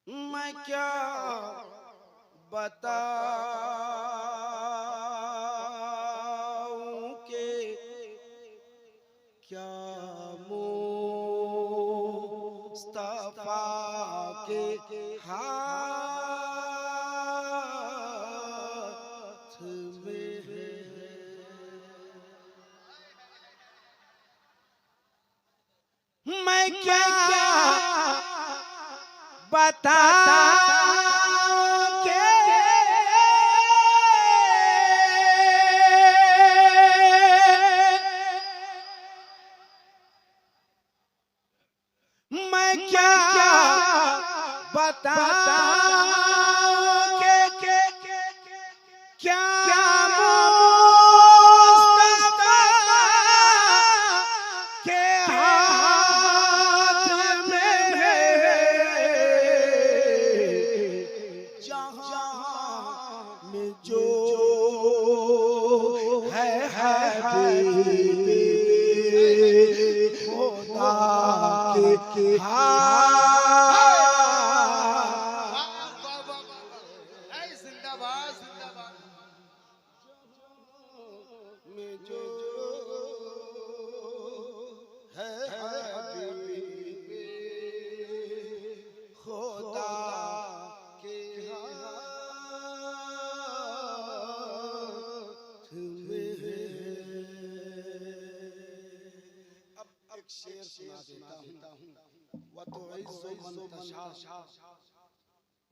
मैं क्या बताऊं के क्या मुस्तफा के हाथ में है। मैं क्या बताऊं के मैं क्या बताऊं के क्या मुस्तफा के हाथ में है। जहां में जो है हबीबे खुदा के जिंदाबाद जिंदाबाद में जो है हबीबे खुदा के हाथ में है। अब एक शेर सुना देता हूँ। वो तो इज़्ज़ो मन तशा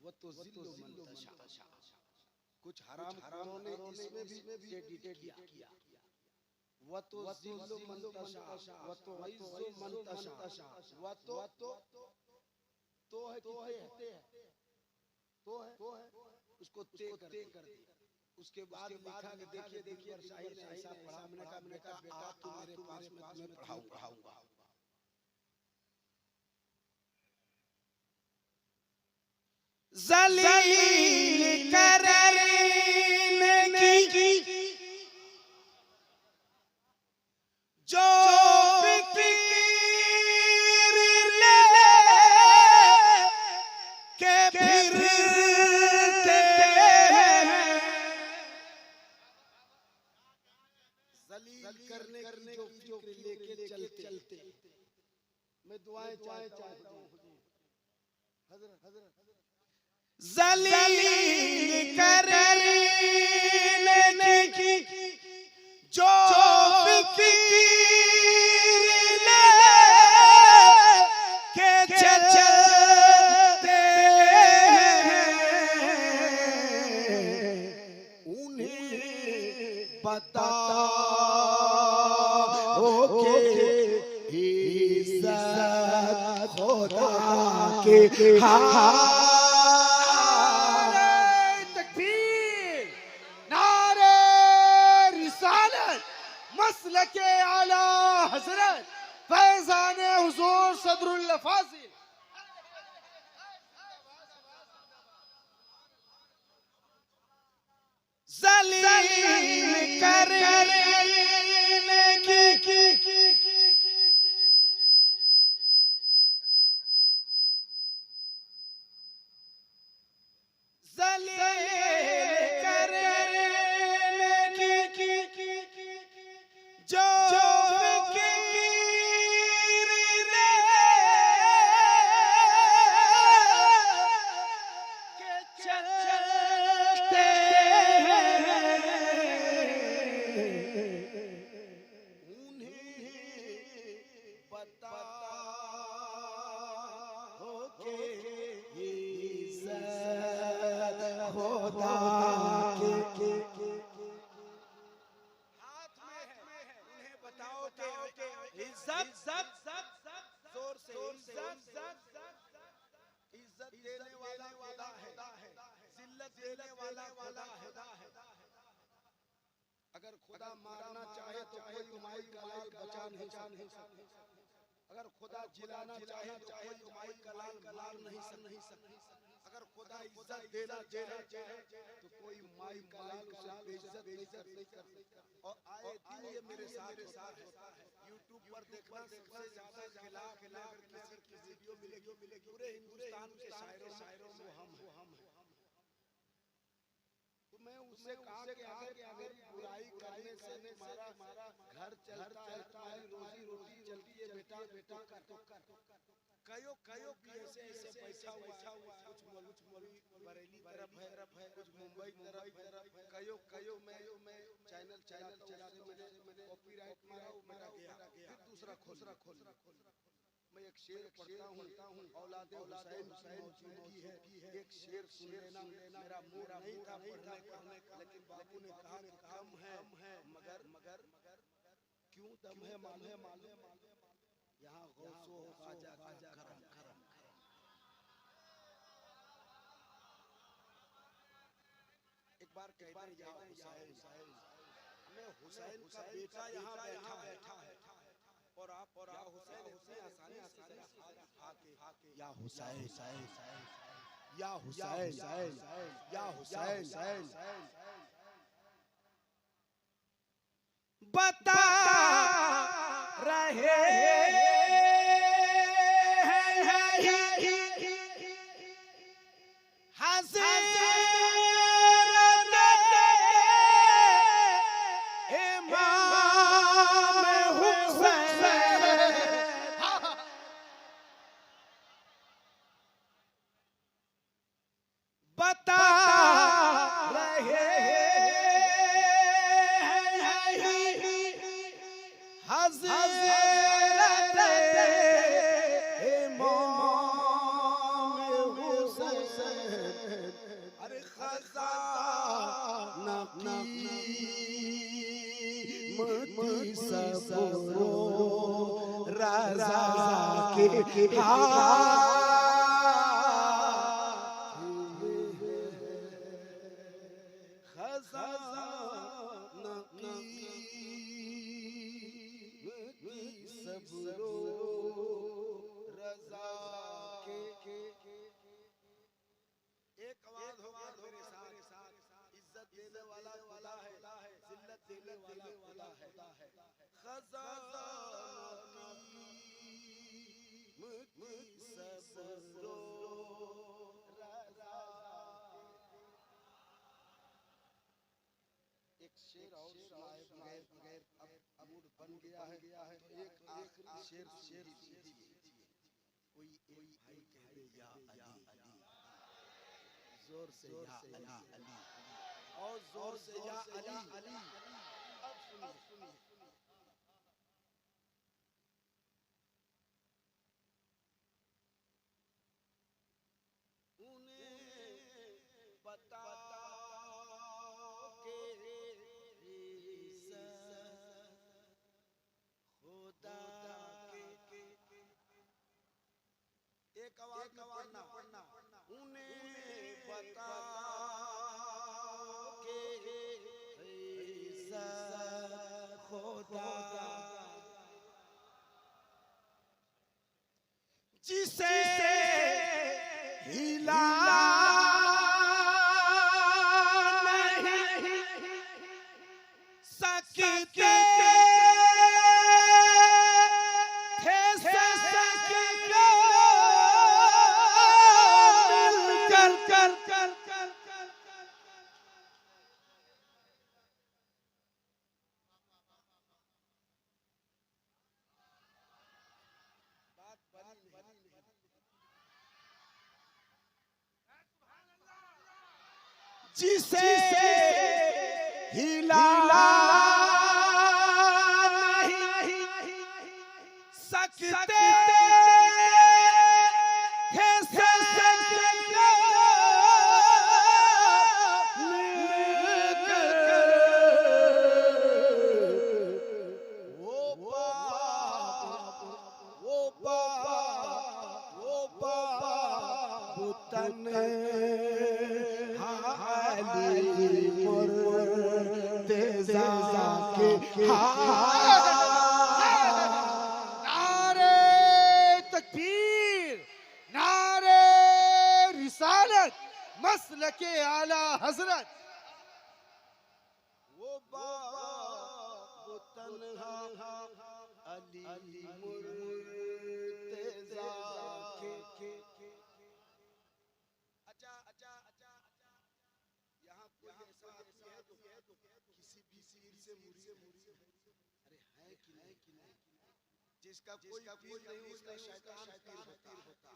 वो तो ज़िल्लो मन तशा। कुछ हराम खोरों ने इसमें भी एडिट किया। वो तो ज़िल्लो मन तशा वो तो इज़्ज़ो मन तशा वो तो है उसको ते कर दिया। उसके बाद लिखा कि देखिए और शाही ने ऐसा पढ़ा। हमने कहा बेटा आ तू मेरे पास में तुम्हें पढ़ाऊंगा। ज़लील करने की जो फिक्र ले के फिरते हैं। ज़लील करने की जो फिक्र लेके चलते। मैं दुआएं चाहता हूँ हज़रत ज़लील करने की जो फिक्र ले के चलते हैं। उन्हें बताओ के इज़्ज़त खुदा के हाथ। मसलके आला हजरत फैजान हुजूर सदरुल फाजिल ज़लील करने की ज़लील करने की जो फिक्र ले के चलते हैं। उन्हें बताओ के इज़्ज़त खुदा के हाथ में है। उन्हें बताओ के इज़्ज़त जोर से इज़्ज़त देने वाला खुदा है। जिल्लत देने वाला खुदा है। अगर खुदा मारना चाहे तो कोई तुम्हारी कलाल बचा नहीं सकता। अगर खुदा जिलाना चाहे तो कोई तुम्हारी कलाल मार नहीं सकता। अगर खुदा इज्जत देना चाहे तो कोई माई कलाल उसे बेइज्जत नहीं कर सकता। और आए दिन ये मेरे साथ होता है। यूट्यूब पर देखना सबसे ज्यादा खिलाफ अगर किसी की वीडियो मिलेगी पूरे हिंदुस्तान के शायरों मैं उससे कहा कि अगर बुराई करने से तुम्हारा घर चलता है, तुम्हारी रोजी रोटी चलती है बेटा तो कर। कयो कि ऐसे बैठा हुआ कुछ मौलवी बरेली तरफ है, कुछ मुंबई तरफ है, कयो मैं चैनल चलाते मैंने कॉपीराइट मारा, वो मेरा गया, फिर दूसरा खोल। मैं एक शेर पढ़ता हूँ, औलादे हुसैन की है, एक शेर सुन लेना। मेरा मूड नहीं था पढ़ने का, लेकिन बापू ने कहा कि कम है मगर क्यों दम है मालूम। यहाँ गौसो खाजा करम। एक बार कहते हैं या हुसैन, मैं हुसैन का बेटा यहाँ बैठा है और आप या हुसैन इतने आसानी से आके या हुसैन बता रहे शेर और सुनाए बगैर अब मूड बन गया है तो एक आखिरी शेर कोई एक भाई कह दे या अली, जोर से या अली और जोर से या अली। अब सुनिए उन्हें बता एक आवाज पढ़ना उन्हें बता के खुदा जिसे हिला नहीं सकते जिसे हिला नहीं सकते नारे तकबीर, नारे रिसालत, मसलके आला हजरत। वो बाप तन्हा अली मुर्तज़ा के। अच्छा यहाँ यहाँ बात है तो किसी भी पीर से मुरीद अरे है कि नहीं जिसका कोई पीर नहीं उसका शैतान पीर होता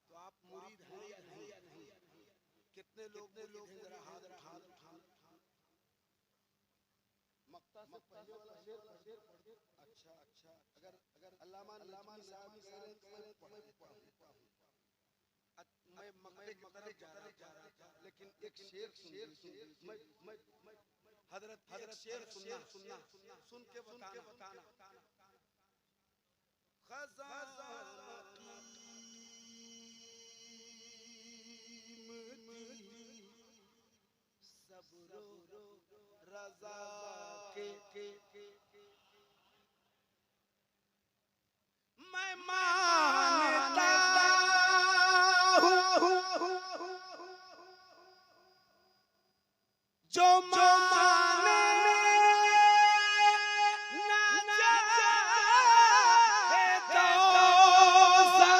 तो आप मुरीद हैं या नहीं कितने लोग हैं जरा हाथ उठा मक्ता से पहले वाला शेर अच्छा अगर अल्लामा साहब कह रहे हैं तो मैं मक्ते की तरफ जा रहा था लेकिन एक शेर मैं हजरत शेर सुनना सुन के बताना खजाना सब्र रजा के मैं मानता हूँ जो माने ना जाए तो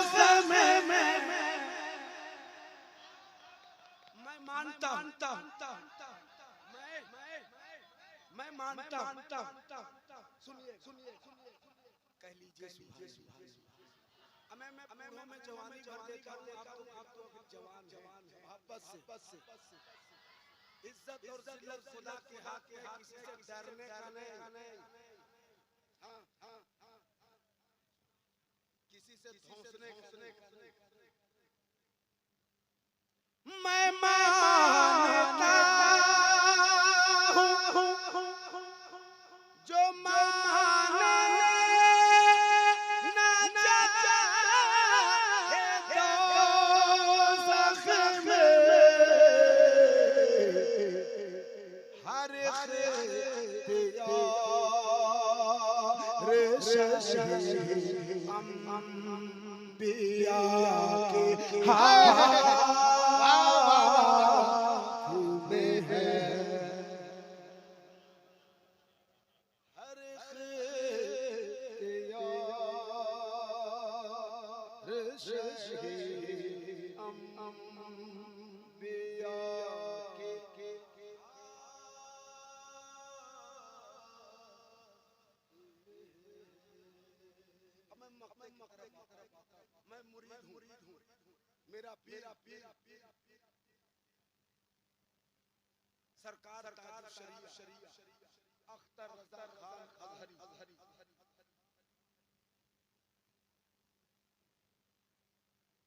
ज़ख्म में मैं मानता मैं मानता सुनिए कह लीजिए मैं जवानी भर देता हूँ आप तो अभी जवान हैं मोहब्बत से इज्जत और जिल्लत खुदा के हाथ में किसी से डरने का नहीं हाँ किसी से धौंसने का मैं मानता हूँ जो माने ना जाए तो ज़ख्म हर अंबिया के हाथ में है हर अंबिया के मैं मुरीद हूँ मेरा पीर सरकार शरीया अख्तर रजा खान अजहरी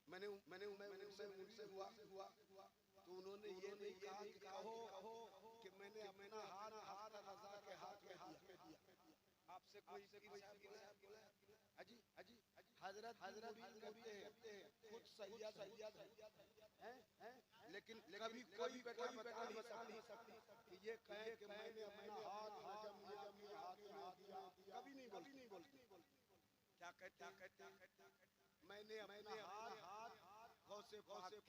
मैंने उनसे हुआ तो उन्होंने ये नहीं कहा कि कहो कि मैंने अपना हाथ रजा के हाथ में दिया आपसे कोई अजी हजरत करते हैं खुद सैयद हैं लेकिन कभी कोई बेटा बता नहीं सकती कि ये कहे कि मैंने अपना हाथ कभी नहीं बोलती क्या कहते मैंने अपना हाथ गौसे पाक के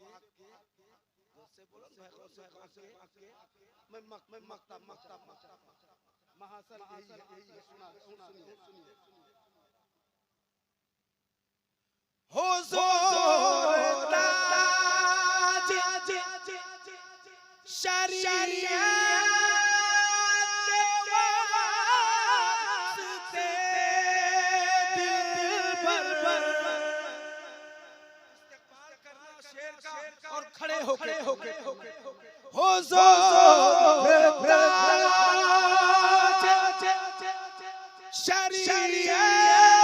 गौसे बोलो गौसे पाक के मैं मक्ता महासल यही सुनिए हुजूर ताज शरीयत के वास्ते दिल भर इस्तेक़बाल करना शेर का और खड़े होके हुजूर ताज शरीयत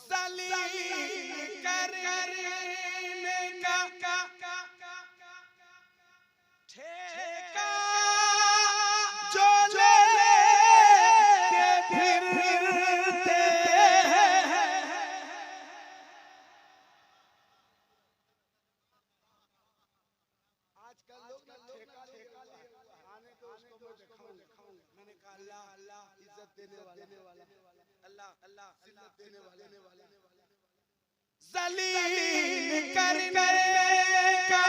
सलीम करने का इज्जत देने वाला, अल्लाह जिल्लत देने वाला, जलील करने का